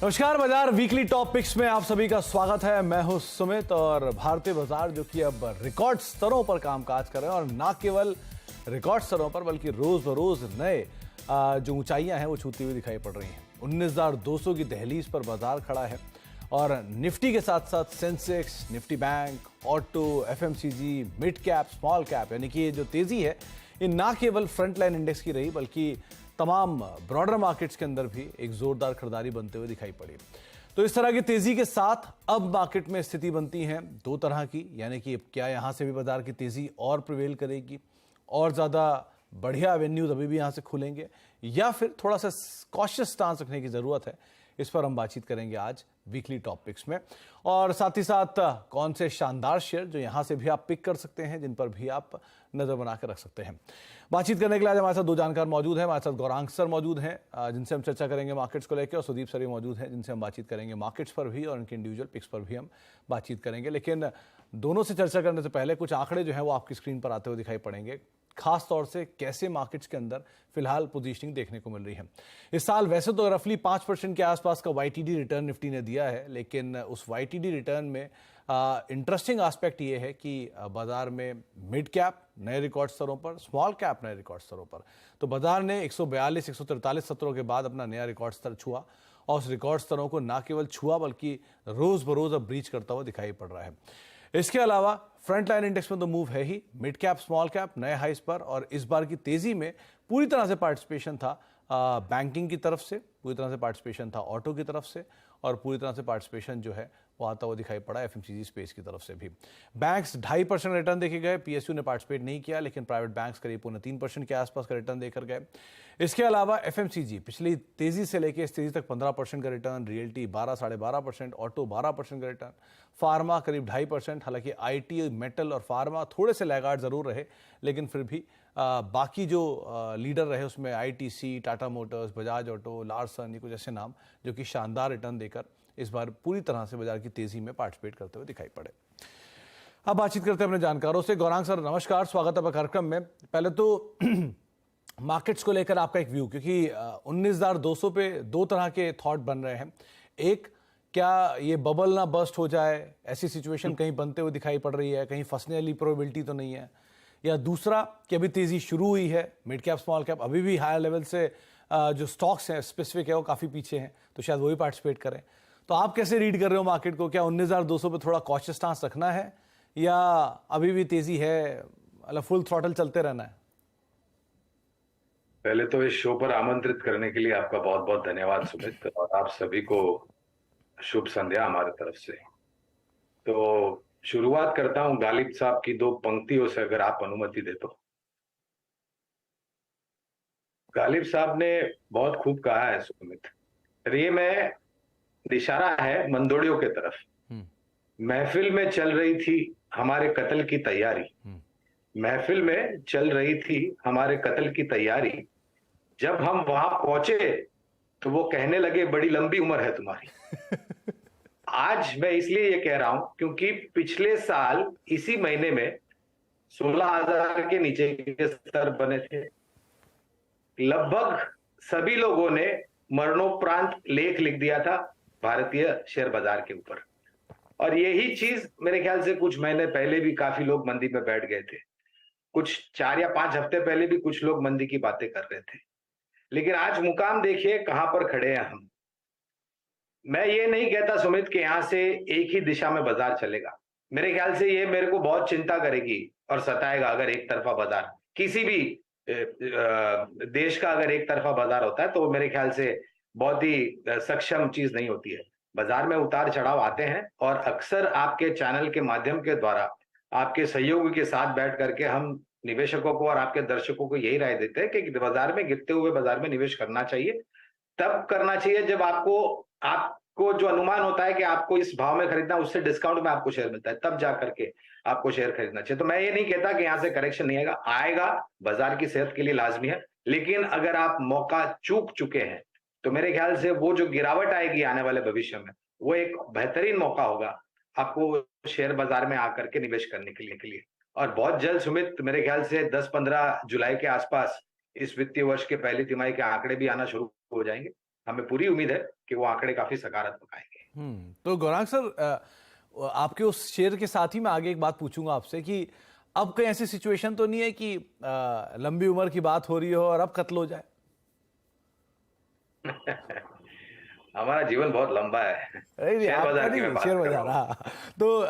नमस्कार, बाजार weekly top picks में आप सभी का स्वागत है। मैं हूं सुमित और भारतीय बाजार जो कि अब रिकॉर्ड स्तरों पर कामकाज कर रहे हैं और ना केवल रिकॉर्ड स्तरों पर बल्कि रोज बरोज नए जो ऊंचाइयां हैं वो छूती हुई दिखाई पड़ रही हैं। 19,200 की दहलीज पर बाजार खड़ा है और निफ्टी के साथ साथ Sensex, Nifty bank, auto, FMCG, mid cap, small cap, यानी कि ये जो तेजी है ये ना केवल फ्रंट लाइन इंडेक्स की रही बल्कि तमाम ब्रॉडर मार्केट्स के अंदर भी एक जोरदार खरीदारी बनते हुए दिखाई पड़ी। तो इस तरह की तेजी के साथ अब मार्केट में स्थिति बनती है दो तरह की, यानी कि क्या यहां से भी बाजार की तेजी और प्रिवेल करेगी और ज्यादा बढ़िया एवेन्यूज अभी भी यहां से खुलेंगे, या फिर थोड़ा सा कॉशियस स्टांस रखने की जरूरत है। इस पर हम बातचीत करेंगे आज वीकली टॉपिक्स में, और साथ ही साथ कौन से शानदार शेयर जो यहां से भी आप पिक कर सकते हैं, जिन पर भी आप नजर बना कर रख सकते हैं। बातचीत करने के लिए आज हमारे साथ दो जानकार मौजूद हैं। हमारे साथ गौरांग सर मौजूद हैं जिनसे हम चर्चा करेंगे मार्केट्स को लेकर, और सुदीप सर भी मौजूद हैं जिनसे हम बातचीत करेंगे मार्केट्स पर भी और उनके इंडिविजुअल पिक्स पर भी हम बातचीत करेंगे। लेकिन दोनों से चर्चा करने से पहले कुछ आंकड़े जो है वो आपकी स्क्रीन पर आते हुए दिखाई पड़ेंगे, खास तौर से कैसे मार्केट्स के अंदर फिलहाल पोजीशनिंग देखने को मिल रही है। इस साल वैसे तो रफली 5% के आसपास का वाईटीडी रिटर्न निफ्टी ने दिया है, लेकिन उस वाईटीडी रिटर्न में इंटरेस्टिंग एस्पेक्ट ये है कि बाजार में मिड कैप नए रिकॉर्ड स्तरों पर, स्मॉल कैप नए रिकॉर्ड स्तरों पर, तो बाजार ने 142 143 सत्रों के बाद अपना नया रिकॉर्ड स्तर छुआ और उस रिकॉर्ड स्तरों को ना केवल छुआ बल्कि रोज बरोज अब ब्रीच करता हुआ दिखाई पड़ रहा है। इसके अलावा फ्रंट लाइन इंडेक्स में तो मूव है ही, मिड कैप स्मॉल कैप नए हाइस पर, और इस बार की तेजी में पूरी तरह से पार्टिसिपेशन था बैंकिंग की तरफ से, पूरी तरह से पार्टिसिपेशन था ऑटो की तरफ से, और पूरी तरह से पार्टिसिपेशन जो है वो आता हुआ दिखाई पड़ा एफएमसीजी स्पेस की तरफ से भी। बैंक्स 2.5% रिटर्न देखे गए, पीएसयू ने पार्टिसिपेट नहीं किया, लेकिन प्राइवेट बैंक्स करीब 3% के आसपास का रिटर्न देकर गए। इसके अलावा एफएमसीजी पिछली तेजी से लेकर इस तेजी तक 15% का रिटर्न, रियल्टी 12 12.5%, ऑटो 12% का रिटर्न, फार्मा करीब 2.5%। हालांकि आईटी, मेटल और फार्मा थोड़े से लैगार्ड जरूर रहे, लेकिन फिर भी बाकी जो लीडर रहे उसमें ITC, Tata Motors, Bajaj auto, Larsen, ये कुछ ऐसे नाम जो कि शानदार रिटर्न देकर इस बार पूरी तरह से बाजार की तेजी में पार्टिसिपेट करते हुए दिखाई पड़े। अब बातचीत करते हैं अपने जानकारों से। गौरांग सर नमस्कार, स्वागत है कार्यक्रम में। पहले तो मार्केट्स को लेकर आपका एक व्यू, क्योंकि 19,200 पे दो तरह के थॉट बन रहे हैं। एक, क्या ये बबल ना बस्ट हो जाए, ऐसी सिचुएशन कहीं बनते हुए दिखाई पड़ रही है, कहीं फंसने वाली प्रोबेबिलिटी तो नहीं है, या दूसरा कि अभी तेजी शुरू हुई है, मिड कैप स्मॉल कैप अभी भी हायर लेवल से जो स्टॉक्स हैं स्पेसिफिक है वो काफ़ी पीछे हैं, तो शायद वो भी पार्टिसिपेट करें। तो आप कैसे रीड कर रहे हो मार्केट को? क्या 19,200 पे थोड़ा कॉशियस स्टांस रखना है या अभी भी तेजी है, मतलब फुल थ्रॉटल चलते रहना है? पहले तो इस शो पर आमंत्रित करने के लिए आपका बहुत बहुत धन्यवाद सुमित, और आप सभी को शुभ संध्या हमारे तरफ से। तो शुरुआत करता हूं गालिब साहब की दो पंक्तियों से, अगर आप अनुमति दे तो। गालिब साहब ने बहुत खूब कहा है सुमित, ये में इशारा है मंदोड़ियों के तरफ। महफिल में चल रही थी हमारे कत्ल की तैयारी, महफिल में चल रही थी हमारे कत्ल की तैयारी, जब हम वहां पहुंचे तो वो कहने लगे बड़ी लंबी उम्र है तुम्हारी। आज मैं इसलिए ये कह रहा हूं क्योंकि पिछले साल इसी महीने में 16,000 के नीचे के स्तर बने थे। लगभग सभी लोगों ने मरणोपरांत लेख लिख दिया था भारतीय शेयर बाजार के ऊपर, और यही चीज मेरे ख्याल से कुछ महीने पहले भी काफी लोग मंदी पे बैठ गए थे। कुछ 4 या 5 हफ्ते पहले भी कुछ लोग मंदी की बातें कर रहे थे, लेकिन आज मुकाम देखिए कहां पर खड़े हैं हम। मैं ये नहीं कहता सुमित कि यहां से एक ही दिशा में बाजार चलेगा। मेरे ख्याल से ये मेरे को बहुत चिंता करेगी और सताएगा अगर एक तरफा बाजार, किसी भी देश का अगर एक तरफा बाजार होता है तो मेरे ख्याल से बहुत ही सक्षम चीज नहीं होती है। बाजार में उतार चढ़ाव आते हैं, और अक्सर आपके चैनल के माध्यम के द्वारा आपके सहयोगी के साथ बैठ करके हम निवेशकों को और आपके दर्शकों को यही राय देते हैं कि बाजार में गिरते हुए बाजार में निवेश करना चाहिए। तब करना चाहिए जब आपको जो अनुमान होता है कि आपको इस भाव में खरीदना, उससे डिस्काउंट में आपको शेयर मिलता है, तब जा करके आपको शेयर खरीदना चाहिए। तो मैं ये नहीं कहता कि यहां से करेक्शन नहीं आएगा, बाजार की सेहत के लिए लाजमी है। लेकिन अगर आप मौका चूक चुके हैं तो मेरे ख्याल से वो जो गिरावट आएगी आने वाले भविष्य में, वो एक बेहतरीन मौका होगा आपको शेयर बाजार में आकर के निवेश करने के लिए। और बहुत जल्द सुमित, मेरे ख्याल से 10-15 जुलाई के आसपास इस वित्तीय वर्ष के पहली तिमाही के आंकड़े भी आना शुरू हो जाएंगे। हमें पूरी उम्मीद है कि वो आंकड़े काफी सकारात्मक आएंगे। तो गौरांग सर, आपके उस शेयर के साथ ही मैं आगे एक बात पूछूंगा आपसे कि अब कहीं ऐसी सिचुएशन तो नहीं है कि लंबी उम्र की बात हो रही हो और अब कत्ल हो जाए? हमारा जीवन बहुत लंबा है। नहीं, शेयर आपका बाजार की मैं नहीं, बात शेयर कर रहा बाजार, हूँ। हाँ। तो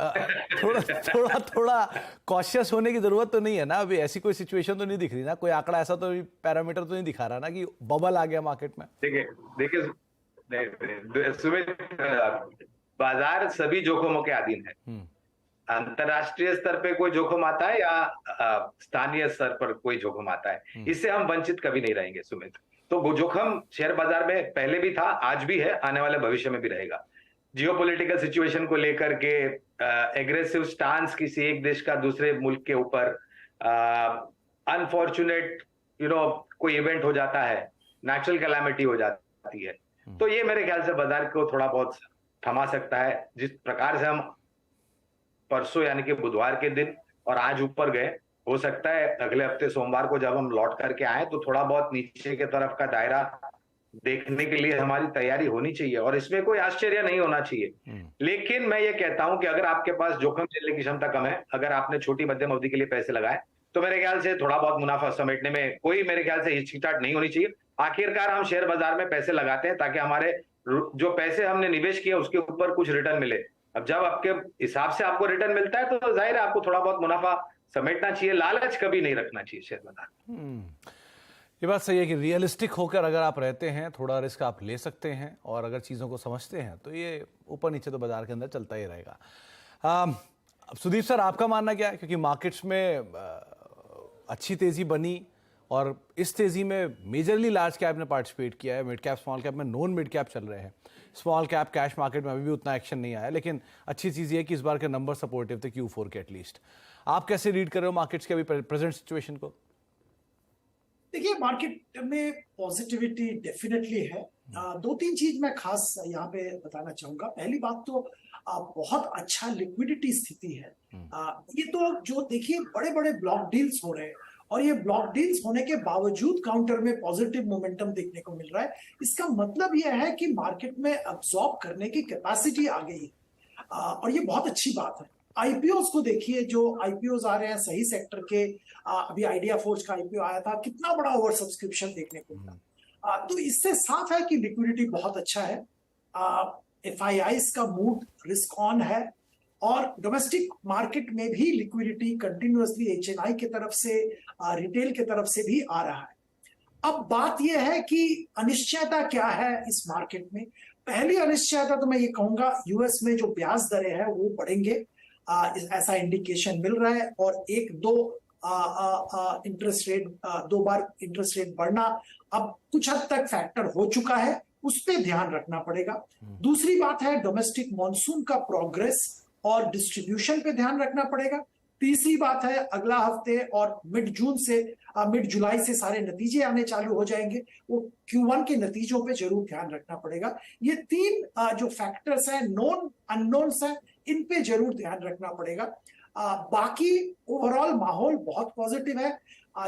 थोड़ा थोड़ा थोड़ा कॉशियस होने की जरूरत तो नहीं है ना? अभी ऐसी कोई सिचुएशन तो नहीं दिख रही ना, कोई आंकड़ा ऐसा तो पैरामीटर तो नहीं दिखा रहा ना कि बबल आ गया मार्केट में? देखिए देखिए सुमित, बाजार सभी जोखिमों के अधीन है। अंतरराष्ट्रीय स्तर पे कोई जोखिम आता है या स्थानीय स्तर पर कोई जोखिम आता है, इससे हम वंचित कभी नहीं रहेंगे सुमित। तो वो जोखिम शेयर बाजार में पहले भी था, आज भी है, आने वाले भविष्य में भी रहेगा। जियोपॉलिटिकल सिचुएशन को लेकर के एग्रेसिव स्टांस किसी एक देश का दूसरे मुल्क के ऊपर, अनफॉर्चुनेट कोई इवेंट हो जाता है, नेचुरल कैलामिटी हो जाती है, तो ये मेरे ख्याल से बाजार को थोड़ा बहुत थमा सकता है। जिस प्रकार से हम परसों यानी कि बुधवार के दिन और आज ऊपर गए, हो सकता है अगले हफ्ते सोमवार को जब हम लौट करके आए तो थोड़ा बहुत नीचे के तरफ का दायरा देखने के लिए हमारी तैयारी होनी चाहिए, और इसमें कोई आश्चर्य नहीं होना चाहिए। लेकिन मैं ये कहता हूं कि अगर आपके पास जोखिम झेलने की क्षमता कम है, अगर आपने छोटी मध्यम अवधि के लिए पैसे लगाए, तो मेरे ख्याल से थोड़ा बहुत मुनाफा समेटने में कोई मेरे ख्याल से हिचकिचाहट नहीं होनी चाहिए। आखिरकार हम शेयर बाजार में पैसे लगाते हैं ताकि हमारे जो पैसे हमने निवेश किया उसके ऊपर कुछ रिटर्न मिले। अब जब आपके हिसाब से आपको रिटर्न मिलता है तो जाहिर है आपको थोड़ा बहुत मुनाफा समेटना चाहिए, लालच कभी नहीं रखना चाहिए शेयर बाजार। ये बात सही है कि रियलिस्टिक होकर अगर आप रहते हैं, थोड़ा रिस्क आप ले सकते हैं, और अगर चीज़ों को समझते हैं तो ये ऊपर नीचे तो बाजार के अंदर चलता ही रहेगा। अब सुदीप सर, आपका मानना क्या है? क्योंकि मार्केट्स में अच्छी तेज़ी बनी और इस तेज़ी में मेजरली लार्ज कैप ने पार्टिसिपेट किया है, मिड कैप स्मॉल कैप में नॉन मिड कैप चल रहे हैं। स्मॉल कैप कैश मार्केट में अभी भी उतना एक्शन नहीं आया, लेकिन अच्छी चीज़ ये है कि इस बार के नंबर सपोर्टिव थे Q4 के एटलीस्ट। आप कैसे रीड कर रहे हो मार्केट्स के अभी प्रेजेंट सिचुएशन को? देखिए, मार्केट में पॉजिटिविटी डेफिनेटली है। दो तीन चीज मैं खास यहाँ पे बताना चाहूंगा। पहली बात तो बहुत अच्छा लिक्विडिटी स्थिति है। ये तो जो देखिए बड़े बड़े ब्लॉक डील्स हो रहे हैं, और ये ब्लॉक डील्स होने के बावजूद काउंटर में पॉजिटिव मोमेंटम देखने को मिल रहा है। इसका मतलब यह है कि मार्केट में अब्सॉर्ब करने की कैपेसिटी आ गई है, और ये बहुत अच्छी बात है। आईपीओस को देखिए, जो आईपीओस आ रहे हैं सही सेक्टर के, अभी आइडिया फोर्ज का आईपीओ आया था, कितना बड़ा ओवर सब्सक्रिप्शन देखने को मिला। तो इससे साफ है कि लिक्विडिटी बहुत अच्छा है। एफआईआईस का मूड रिस्क ऑन है, और डोमेस्टिक मार्केट में भी लिक्विडिटी कंटिन्यूअसली एचएनआई की तरफ से, रिटेल की तरफ से भी आ रहा है। अब बात यह है कि अनिश्चयता क्या है इस मार्केट में। पहली अनिश्चयता तो मैं ये कहूंगा, यूएस में जो ब्याज दरें हैं वो बढ़ेंगे, ऐसा इंडिकेशन मिल रहा है, और एक दो इंटरेस्ट रेट, दो बार इंटरेस्ट रेट बढ़ना अब कुछ हद तक फैक्टर हो चुका है, उस पर ध्यान रखना पड़ेगा। दूसरी बात है डोमेस्टिक मॉनसून का प्रोग्रेस और डिस्ट्रीब्यूशन पे ध्यान रखना पड़ेगा। तीसरी बात है अगला हफ्ते और मिड जुलाई से सारे नतीजे आने चालू हो जाएंगे, वो Q1 के नतीजों पे जरूर ध्यान रखना पड़ेगा। ये तीन जो फैक्टर्स हैं, नोन अननोन्स हैं, इन पे जरूर ध्यान रखना पड़ेगा। बाकी ओवरऑल माहौल बहुत पॉजिटिव है।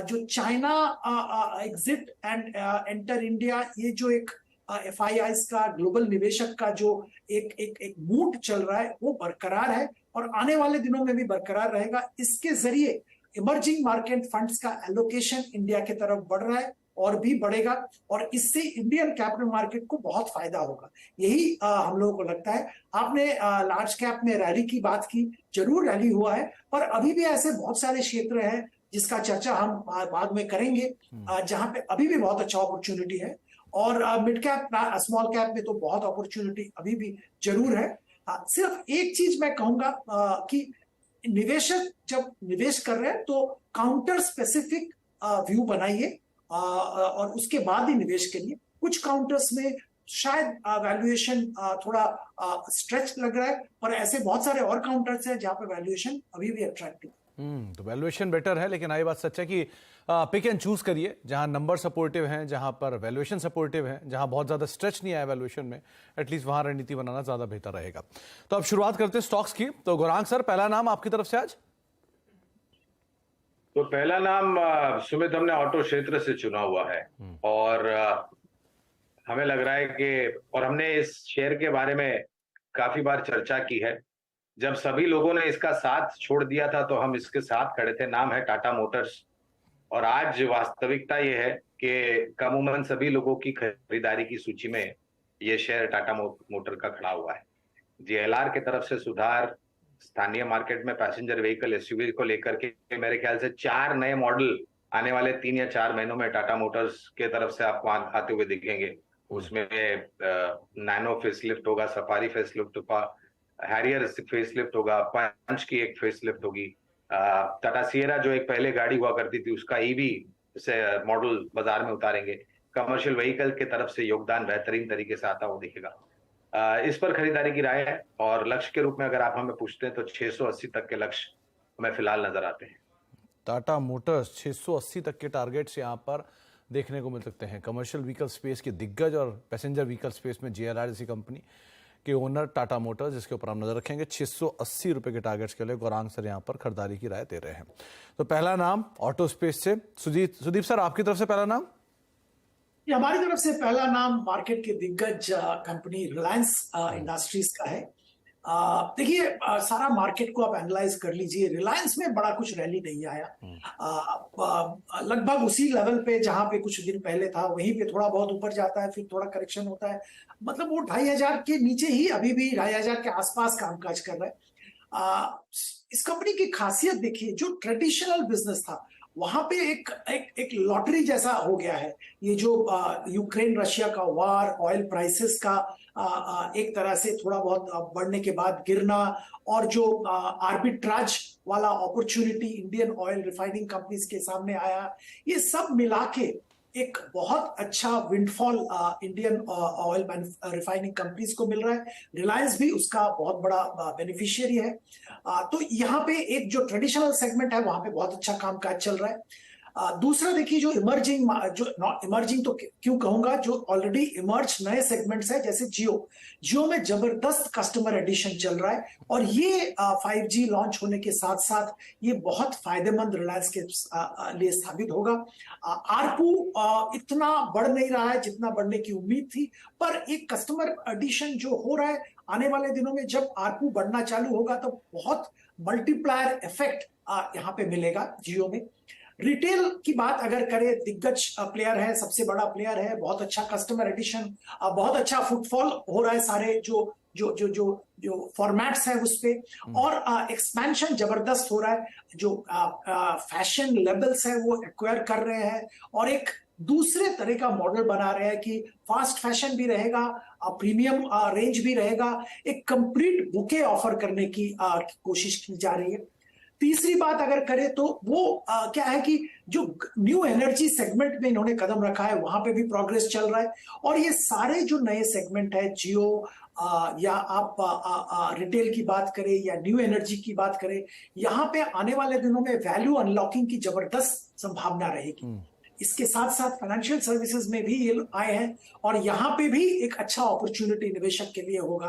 जो China exit and enter India, ये जो एक एफआईआईस का, ग्लोबल निवेशक का जो एक मूड चल रहा है, वो बरकरार है और आने वाले दिनों में भी बरकरार रहेगा। इसके जरिए इमर्जिंग मार्केट फंड्स का एलोकेशन इंडिया की तरफ बढ़ रहा है और भी बढ़ेगा, और इससे इंडियन कैपिटल मार्केट को बहुत फायदा होगा, यही हम लोगों को लगता है। आपने लार्ज कैप में रैली की बात की, जरूर रैली हुआ है, पर अभी भी ऐसे बहुत सारे क्षेत्र हैं जिसका चर्चा हम बाद में करेंगे, जहां पे अभी भी बहुत अच्छा अपॉर्चुनिटी है, और मिड कैप स्मॉल कैप में तो बहुत अपॉर्चुनिटी अभी भी जरूर है। सिर्फ एक चीज मैं कहूंगा कि निवेशक जब निवेश कर रहे हैं तो काउंटर स्पेसिफिक व्यू बनाइए, और उसके बाद ही निवेश करिए। कुछ काउंटर्स में शायद वैल्यूएशन थोड़ा स्ट्रेच लग रहा है, पर ऐसे बहुत सारे और काउंटर्स हैं जहां पे वैल्यूएशन अभी भी अट्रैक्टिव। तो वैल्यूएशन बेटर है, लेकिन ये बात सच है कि पिक एंड चूज करिए, जहां नंबर सपोर्टिव हैं, जहां पर वैल्यूएशन सपोर्टिव है, जहां बहुत ज्यादा स्ट्रेच नहीं आया वैल्यूएशन में, एटलीस्ट वहां रणनीति बनाना ज्यादा बेहतर रहेगा। तो अब शुरुआत करते हैं स्टॉक्स की। तो गौरांग सर, पहला नाम आपकी तरफ से आज? तो पहला नाम सुमित हमने ऑटो क्षेत्र से चुना हुआ है, और हमें लग रहा है कि, और हमने इस शेयर के बारे में काफी बार चर्चा की है। जब सभी लोगों ने इसका साथ छोड़ दिया था तो हम इसके साथ खड़े थे। नाम है टाटा मोटर्स। और आज वास्तविकता ये है कि कमूमन सभी लोगों की खरीदारी की सूची में ये शेयर टाटा मोटर का खड़ा हुआ है। जीएलआर की तरफ से सुधार, स्थानीय मार्केट में पैसेंजर व्हीकल एसयूवी को लेकर के मेरे ख्याल से 4 नए मॉडल आने वाले 3 या 4 महीनों में टाटा मोटर्स के तरफ से आपको आते हुए दिखेंगे। उसमें नैनो फेसलिफ्ट होगा, सफारी फेसलिफ्ट होगा, हैरियर फेसलिफ्ट होगा, पंच की एक फेसलिफ्ट होगी, टाटा सिएरा जो एक पहले गाड़ी हुआ करती थी उसका ईवी से मॉडल बाजार में उतारेंगे। कमर्शियल व्हीकल की तरफ से योगदान बेहतरीन तरीके से आता हुआ दिखेगा। इस पर खरीदारी की राय है, और लक्ष्य के रूप में अगर आप हमें पूछते हैं तो 680 तक के लक्ष्य हमें फिलहाल नजर आते हैं। टाटा मोटर्स 680 तक के टारगेट्स यहाँ पर देखने को मिल सकते हैं। कमर्शियल व्हीकल स्पेस के दिग्गज और पैसेंजर व्हीकल स्पेस में जीएलआर जैसी कंपनी के ओनर टाटा मोटर्स, जिसके ऊपर हम नजर रखेंगे। 680 रुपए के टारगेट्स के लिए गौरांग सर यहाँ पर खरीदारी की राय दे रहे हैं। तो पहला नाम ऑटो स्पेस से सुदीप सर, आपकी तरफ से पहला नाम। हमारी तरफ से पहला नाम मार्केट के दिग्गज कंपनी रिलायंस इंडस्ट्रीज का है। देखिए, सारा मार्केट को आप एनालाइज कर लीजिए। रिलायंस में बड़ा कुछ रैली नहीं आया। लगभग उसी लेवल पे जहां पे कुछ दिन पहले था वहीं पे थोड़ा बहुत ऊपर जाता है, फिर थोड़ा करेक्शन होता है। मतलब वो 2500 के नीचे ही अभी भी 2500 के आसपास कामकाज कर रहा है। इस कंपनी की खासियत देखिए, जो ट्रेडिशनल बिजनेस था वहां पे एक लॉटरी जैसा हो गया है। ये जो यूक्रेन रशिया का वार, ऑयल प्राइसेस का एक तरह से थोड़ा बहुत बढ़ने के बाद गिरना, और जो आर्बिट्राज वाला opportunity Indian oil refining companies के सामने आया, ये सब मिला के एक बहुत अच्छा windfall Indian oil refining companies को मिल रहा है। रिलायंस भी उसका बहुत बड़ा बेनिफिशियरी है। तो यहाँ पे एक जो ट्रेडिशनल सेगमेंट है वहां पे बहुत अच्छा कामकाज चल रहा है। दूसरा देखिए, जो इमर्जिंग, जो नॉट इमर्जिंग तो क्यों कहूंगा, जो ऑलरेडी इमर्ज नए सेगमेंट्स है, जैसे जियो में जबरदस्त कस्टमर एडिशन चल रहा है, और ये 5G लॉन्च होने के साथ साथ ये बहुत फायदेमंद रिलायंस के लिए साबित होगा। आरपू इतना बढ़ नहीं रहा है जितना बढ़ने की उम्मीद थी, पर एक कस्टमर एडिशन जो हो रहा है, आने वाले दिनों में जब आरपू बढ़ना चालू होगा तो बहुत मल्टीप्लायर इफेक्ट यहाँ पे मिलेगा जियो में। रिटेल की बात अगर करें, दिग्गज प्लेयर है, सबसे बड़ा प्लेयर है, बहुत अच्छा कस्टमर एडिशन, बहुत अच्छा फुटफॉल हो रहा है सारे जो जो जो जो जो फॉर्मेट्स है उस पे, और एक्सपेंशन जबरदस्त हो रहा है। जो फैशन लेबल्स है वो एक्वायर कर रहे हैं, और एक दूसरे तरह का मॉडल बना रहे हैं कि फास्ट फैशन भी रहेगा, प्रीमियम रेंज भी रहेगा। एक कंप्लीट बुके ऑफर करने की कोशिश की जा रही है। तीसरी बात अगर करें तो वो क्या है कि जो न्यू एनर्जी सेगमेंट में इन्होंने कदम रखा है वहां पे भी प्रोग्रेस चल रहा है। और ये सारे जो नए सेगमेंट है, जियो या आप रिटेल की बात करें या न्यू एनर्जी की बात करें, यहाँ पे आने वाले दिनों में वैल्यू अनलॉकिंग की जबरदस्त संभावना रहेगी। इसके साथ साथ फाइनेंशियल सर्विसेज में भी ये आए हैं, और यहाँ पे भी एक अच्छा अपॉर्चुनिटी निवेशक के लिए होगा।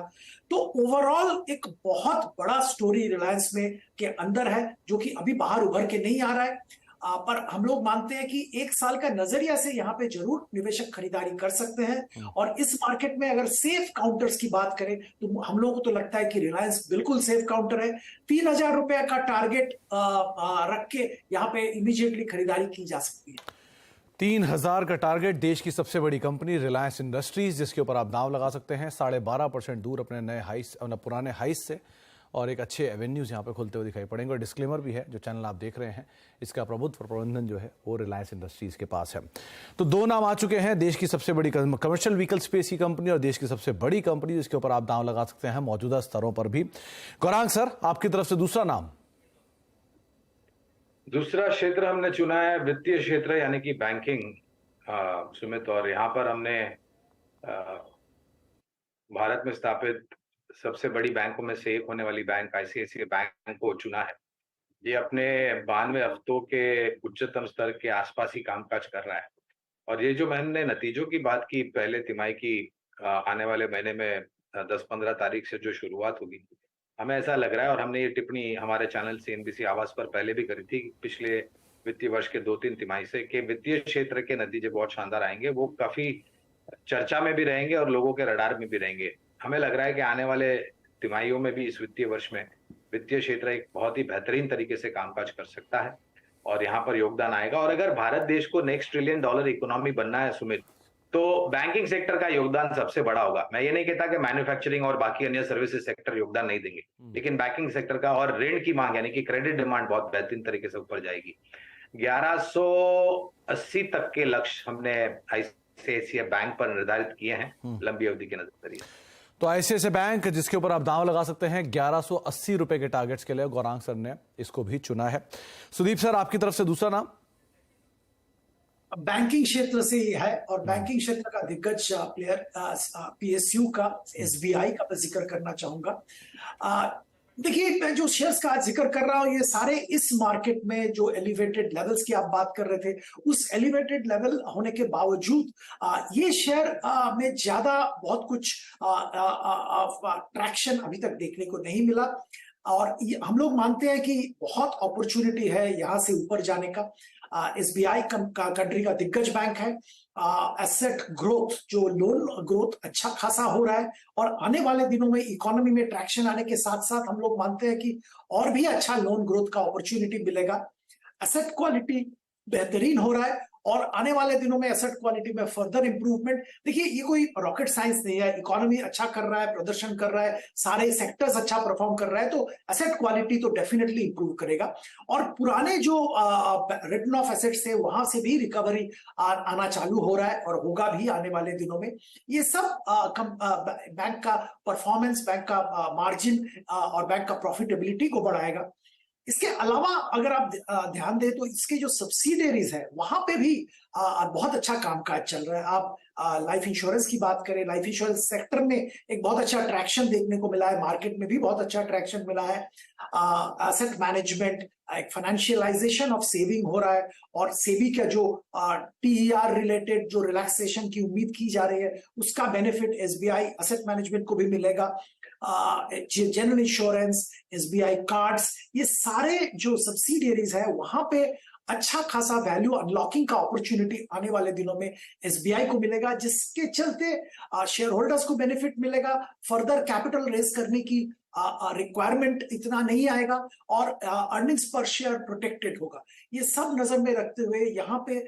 तो ओवरऑल एक बहुत बड़ा स्टोरी रिलायंस में के अंदर है, जो कि अभी बाहर उभर के नहीं आ रहा है। पर हम लोग मानते हैं कि एक साल का नजरिया से यहाँ पे जरूर निवेशक खरीदारी कर सकते हैं। और इस मार्केट में अगर सेफ काउंटर्स की बात करें तो हम लोगों को तो लगता है कि रिलायंस बिल्कुल सेफ काउंटर है। 3000 रुपए का टारगेट रख के यहाँ पे इमीडिएटली खरीदारी की जा सकती है। 3000 का टारगेट, देश की सबसे बड़ी कंपनी रिलायंस इंडस्ट्रीज, जिसके ऊपर आप दांव लगा सकते हैं 12.5% दूर अपने नए हाइस, अपने पुराने हाइस से, और एक अच्छे एवेन्यूज यहाँ पे खुलते हुए दिखाई पड़ेंगे। और डिस्क्लेमर भी है, जो चैनल आप देख रहे हैं इसका प्रभुत्व प्रबंधन जो है वो रिलायंस इंडस्ट्रीज के पास है। तो दो नाम आ चुके हैं, देश की सबसे बड़ी कमर्शियल व्हीकल स्पेस की कंपनी और देश की सबसे बड़ी कंपनी, जिसके ऊपर आप दांव लगा सकते हैं मौजूदा स्तरों पर भी। गौरांग सर, आपकी तरफ से दूसरा नाम। दूसरा क्षेत्र हमने चुना है वित्तीय क्षेत्र, यानी कि बैंकिंग, सुमित। और यहाँ पर हमने भारत में स्थापित सबसे बड़ी बैंकों में से एक होने वाली बैंक आईसीआईसीआई बैंक को चुना है। ये अपने 92 हफ्तों के उच्चतम स्तर के आसपास ही कामकाज कर रहा है। और ये जो मैंने नतीजों की बात की, पहले तिमाही की आने वाले महीने में 10-15 तारीख से जो शुरुआत होगी, हमें ऐसा लग रहा है, और हमने ये टिप्पणी हमारे चैनल CNBC आवाज पर पहले भी करी थी पिछले वित्तीय वर्ष के 2-3 तिमाही से, कि वित्तीय क्षेत्र के नतीजे बहुत शानदार आएंगे। वो काफी चर्चा में भी रहेंगे और लोगों के रडार में भी रहेंगे। हमें लग रहा है कि आने वाले तिमाहियों में भी इस वित्तीय वर्ष में वित्तीय क्षेत्र एक बहुत ही बेहतरीन तरीके से कामकाज कर सकता है और यहाँ पर योगदान आएगा। और अगर भारत देश को नेक्स्ट ट्रिलियन डॉलर इकोनॉमी बनना है सुमित, तो बैंकिंग सेक्टर का योगदान सबसे बड़ा होगा। मैं ये नहीं कहता कि मैन्युफैक्चरिंग और बाकी अन्य सर्विसेज सेक्टर योगदान नहीं देंगे, लेकिन बैंकिंग सेक्टर का और ऋण की मांग यानी कि क्रेडिट डिमांड बहुत बेहतरीन तरीके से ऊपर जाएगी। 1180 तक के लक्ष्य हमने आईसीआईसीआई बैंक पर निर्धारित किए हैं लंबी अवधि के नजरिए। तो आईसीआईसीआई बैंक जिसके ऊपर आप दांव लगा सकते हैं 1180 रुपए के टारगेट्स के लिए गौरांग सर ने इसको भी चुना है। सुदीप सर, आपकी तरफ से दूसरा नाम? बैंकिंग क्षेत्र से ही है और बैंकिंग क्षेत्र का दिग्गज प्लेयर पीएसयू का, एसबीआई का मैं जिक्र करना चाहूंगा। देखिए, मैं जो शेयर्स का आज जिक्र कर रहा हूं ये सारे इस मार्केट में जो एलिवेटेड लेवल्स की आप बात कर रहे थे, उस एलिवेटेड लेवल होने के बावजूद ये शेयर में ज्यादा बहुत कुछ ट्रैक्शन अभी तक देखने को नहीं मिला और हम लोग मानते हैं कि बहुत अपॉर्चुनिटी है यहां से ऊपर जाने का। एसबीआई कंट्री का दिग्गज बैंक है। एसेट ग्रोथ, जो लोन ग्रोथ अच्छा खासा हो रहा है और आने वाले दिनों में इकोनॉमी में ट्रैक्शन आने के साथ साथ हम लोग मानते हैं कि और भी अच्छा लोन ग्रोथ का अपॉर्चुनिटी मिलेगा। एसेट क्वालिटी बेहतरीन हो रहा है और आने वाले दिनों में एसेट क्वालिटी में फर्दर इंप्रूवमेंट। देखिए, ये कोई रॉकेट साइंस नहीं है। इकोनॉमी अच्छा कर रहा है, प्रदर्शन कर रहा है, सारे सेक्टर्स अच्छा परफॉर्म कर रहा है, तो एसेट क्वालिटी तो डेफिनेटली इंप्रूव करेगा और पुराने जो रिटन ऑफ एसेट्स थे वहां से भी रिकवरी आना चालू हो रहा है और होगा भी आने वाले दिनों में। ये सब बैंक का परफॉर्मेंस, बैंक का मार्जिन और बैंक का प्रॉफिटेबिलिटी को बढ़ाएगा। इसके अलावा अगर आप ध्यान दें तो इसके जो सब्सिडियरीज है वहां पे भी बहुत अच्छा कामकाज चल रहा है। आप लाइफ इंश्योरेंस की बात करें, लाइफ इंश्योरेंस सेक्टर में एक बहुत अच्छा ट्रैक्शन देखने को मिला है, मार्केट में भी बहुत अच्छा ट्रैक्शन मिला है। एसेट मैनेजमेंट, एक फाइनेंशियलाइजेशन ऑफ सेविंग हो रहा है और सेबी का जो टीईआर रिलेटेड जो रिलैक्सेशन की उम्मीद की जा रही है उसका बेनिफिट एसबीआई एसेट मैनेजमेंट को भी मिलेगा। जनरल इंश्योरेंस, एसबीआई कार्ड्स, ये सारे जो सब्सिडियरीज है वहां पे अच्छा खासा वैल्यू अनलॉकिंग का अपॉर्चुनिटी आने वाले दिनों में एसबीआई को मिलेगा, जिसके चलते शेयर होल्डर्स को बेनिफिट मिलेगा। फर्दर कैपिटल रेज करने की रिक्वायरमेंट इतना नहीं आएगा और अर्निंग्स पर शेयर प्रोटेक्टेड होगा। ये सब नजर में रखते हुए यहाँ पे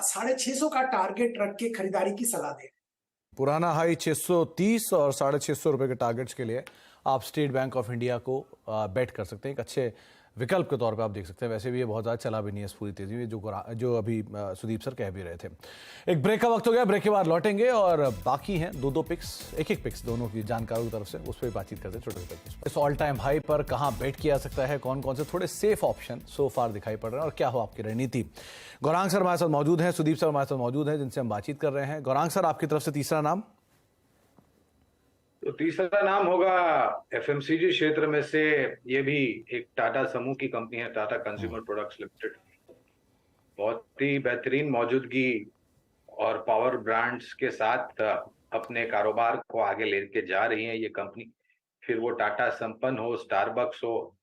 650 का टारगेट रख के खरीदारी की सलाह दें। पुराना हाई 630 और 650 रुपए के टारगेट्स के लिए आप स्टेट बैंक ऑफ इंडिया को बेट कर सकते हैं। एक अच्छे विकल्प के तौर पे आप देख सकते हैं। वैसे भी ये बहुत ज़्यादा चला भी नहीं है इस पूरी तेजी में, जो अभी सुदीप सर कह भी रहे थे। एक ब्रेक का वक्त हो गया, ब्रेक के बाद लौटेंगे और बाकी हैं दो पिक्स, एक पिक्स दोनों की जानकारों की तरफ से, उस पर बातचीत करते हैं छोटे छोटे। इस ऑल टाइम हाई पर कहाँ बेट किया जा सकता है, कौन कौन से थोड़े सेफ ऑप्शन सो फार दिखाई पड़ रहे हैं और क्या हो आपकी रणनीति। गौरांग सर हमारे साथ मौजूद हैं, सुदीप सर हमारे साथ मौजूद हैं, जिनसे हम बातचीत कर रहे हैं। गौरांग सर, आपकी तरफ से तीसरा नाम? तो तीसरा नाम होगा एफएमसीजी क्षेत्र में से, ये भी एक टाटा समूह की कंपनी है, टाटा कंज्यूमर प्रोडक्ट्स लिमिटेड। बहुत ही बेहतरीन मौजूदगी और पावर ब्रांड्स के साथ अपने कारोबार को आगे लेके जा रही है ये कंपनी। फिर वो टाटा संपन्न हो, स्टारबक्स हो,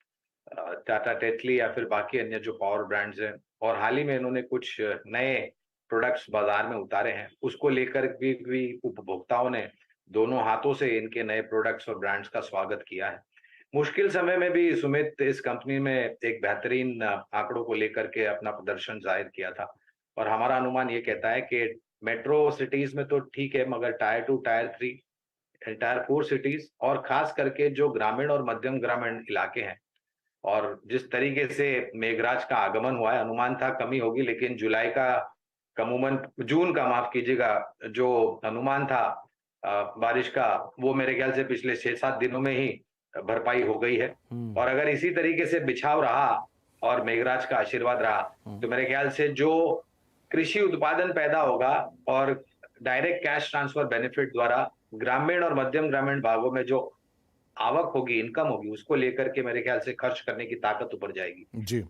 टाटा टेटली या फिर बाकी अन्य जो पावर ब्रांड्स हैं। और हाल ही में इन्होंने कुछ नए प्रोडक्ट्स बाजार में उतारे हैं, उसको लेकर भी उपभोक्ताओं ने दोनों हाथों से इनके नए प्रोडक्ट्स और ब्रांड्स का स्वागत किया है। मुश्किल समय में भी सुमित इस कंपनी में एक बेहतरीन आंकड़ों को लेकर के अपना प्रदर्शन जाहिर किया था और हमारा अनुमान ये कहता है कि मेट्रो सिटीज में तो ठीक है, मगर टायर 2, टायर 3, टायर 4 सिटीज और खास करके जो ग्रामीण और मध्यम ग्रामीण इलाके हैं, और जिस तरीके से मेघराज का आगमन हुआ है, अनुमान था कमी होगी, लेकिन जून का माफ कीजिएगा, जो अनुमान था बारिश का, वो मेरे ख्याल से पिछले 6-7 दिनों में ही भरपाई हो गई है। और अगर इसी तरीके से बिछाव रहा और मेघराज का आशीर्वाद रहा तो मेरे ख्याल से जो कृषि उत्पादन पैदा होगा और डायरेक्ट कैश ट्रांसफर बेनिफिट द्वारा ग्रामीण और मध्यम ग्रामीण भागों में जो आवक होगी, इनकम होगी, उसको लेकर के मेरे ख्याल से खर्च करने की ताकत ऊपर जाएगी जी।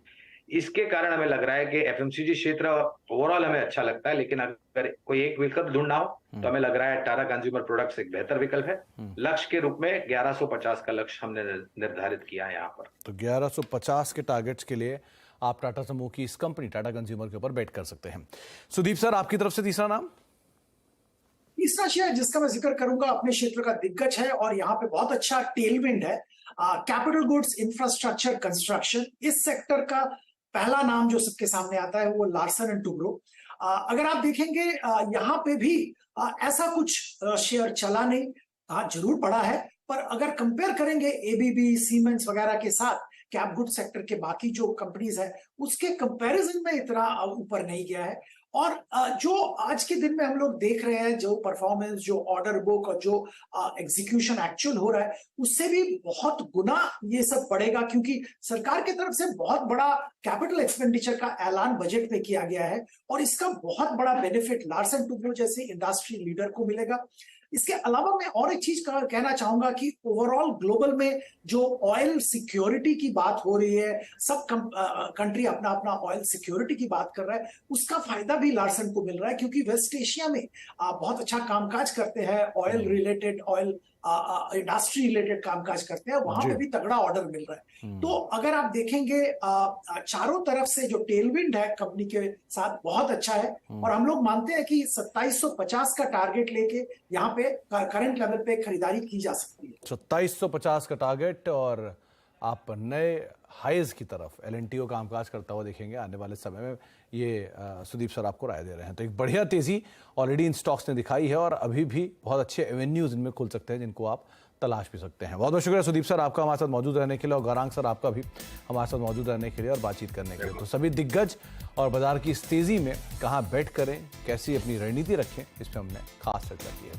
इसके कारण हमें लग रहा है कि एफएमसीजी क्षेत्र ओवरऑल हमें अच्छा लगता है, लेकिन अगर कोई एक विकल्प ढूंढना हो तो हमें लग रहा है टाटा कंज्यूमर प्रोडक्ट्स एक बेहतर विकल्प है। लक्ष्य के रूप में 1150 का लक्ष्य हमने निर्धारित किया है यहाँ पर। तो 1150 के टारगेट्स के लिए आप टाटा समूह की इस कंपनी टाटा कंज्यूमर के ऊपर बेट कर सकते हैं। सुदीप सर, आपकी तरफ से तीसरा नाम? तीसरा शेयर जिसका मैं जिक्र करूंगा अपने क्षेत्र का दिग्गज है और यहाँ पे बहुत अच्छा टेलविंड है, कैपिटल गुड्स इंफ्रास्ट्रक्चर कंस्ट्रक्शन। इस सेक्टर का पहला नाम जो सबके सामने आता है वो लार्सन एंड टुब्रो। अगर आप देखेंगे यहाँ पे भी ऐसा कुछ शेयर चला नहीं, जरूर पड़ा है, पर अगर कंपेयर करेंगे एबीबी सीमेंट्स वगैरह के साथ कैप गुड सेक्टर के बाकी जो कंपनीज है उसके कंपैरिजन में इतना ऊपर नहीं गया है। और जो आज के दिन में हम लोग देख रहे हैं, जो परफॉर्मेंस, जो ऑर्डर बुक और जो एग्जीक्यूशन एक्चुअल हो रहा है, उससे भी बहुत गुना ये सब बढ़ेगा, क्योंकि सरकार की तरफ से बहुत बड़ा कैपिटल एक्सपेंडिचर का ऐलान बजट में किया गया है और इसका बहुत बड़ा बेनिफिट लार्सन टुब्रो जैसे इंडस्ट्री लीडर को मिलेगा। इसके अलावा मैं और एक चीज कहना चाहूंगा कि ओवरऑल ग्लोबल में जो ऑयल सिक्योरिटी की बात हो रही है, सब कंट्री अपना अपना ऑयल सिक्योरिटी की बात कर रहा है, उसका फायदा भी लार्सन को मिल रहा है, क्योंकि वेस्ट एशिया में बहुत अच्छा कामकाज करते हैं, oil related, oil industry related कामकाज करते हैं, वहां पे भी तगड़ा ऑर्डर मिल रहा है। तो अगर आप देखेंगे चारों तरफ से जो टेलविंड है कंपनी के साथ बहुत अच्छा है और हम लोग मानते हैं कि 2750 का टारगेट लेके यहाँ पे करंट लेवल पे खरीदारी की जा सकती है। 2750 का टारगेट और आप नए हाईज की तरफ एल&टी कामकाज करता हुआ देखेंगे आने वाले समय में, ये सुदीप सर आपको राय दे रहे हैं। तो एक बढ़िया तेजी ऑलरेडी इन स्टॉक्स ने दिखाई है और अभी भी बहुत अच्छे एवेन्यूज इनमें खुल सकते हैं जिनको आप तलाश भी सकते हैं। बहुत बहुत शुक्रिया सुदीप सर आपका हमारे साथ मौजूद रहने के लिए, और गौरांग सर आपका भी हमारे साथ मौजूद रहने के लिए और बातचीत करने के लिए। तो सभी दिग्गज और बाजार की इस तेजी में कहाँ बेट करें, कैसी अपनी रणनीति रखें, इस पर हमने खास चर्चा की है।